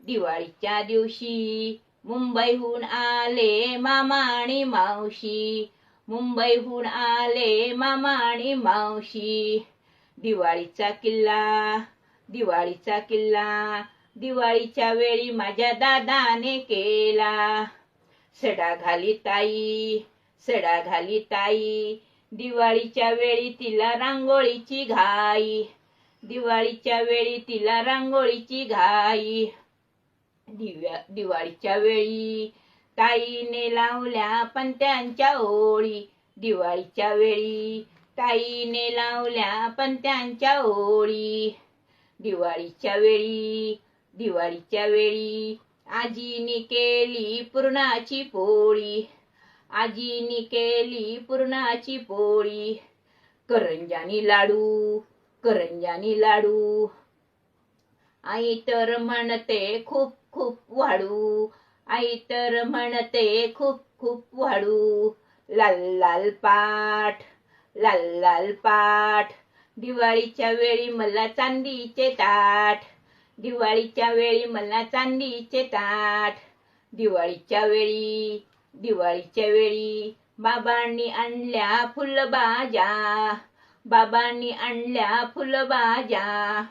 दिवाळीच्या दिवशी मुंबईहून आले मामा आणि मावशी. मुंबईहून आले मामा आणि मावशी. दिवाळीचा किल्ला दिवाळीच्या वेळी माझ्या दादाने केला. सडा घाली ताई दिवाळीच्या वेळी तिला रांगोळीची घाई. दिवाळीच्या वेळी तिला रांगोळीची घाई. दिवाळीच्या वेळी ताईने लावल्या पणत्यांच्या ओळी. दिवाळीच्या वेळी ताईने लावल्या पणत्यांच्या ओळी. दिवाळीच्या वेळी आजीने केली पुरणाची पोळी. आजीने केली पुरणाची पोळी. करंजानी लाडू आई तर म्हणते खूप खूप वाढू. आई तर म्हणते खूप खूप वाढू. लाल लाल पाट दिवाळीच्या वेळी मला चांदीचे ताट. दिवाळीच्या वेळी मला चांदीचे ताट. दिवाळीच्या वेळी बाबांनी आणल्या फुलभाज्या.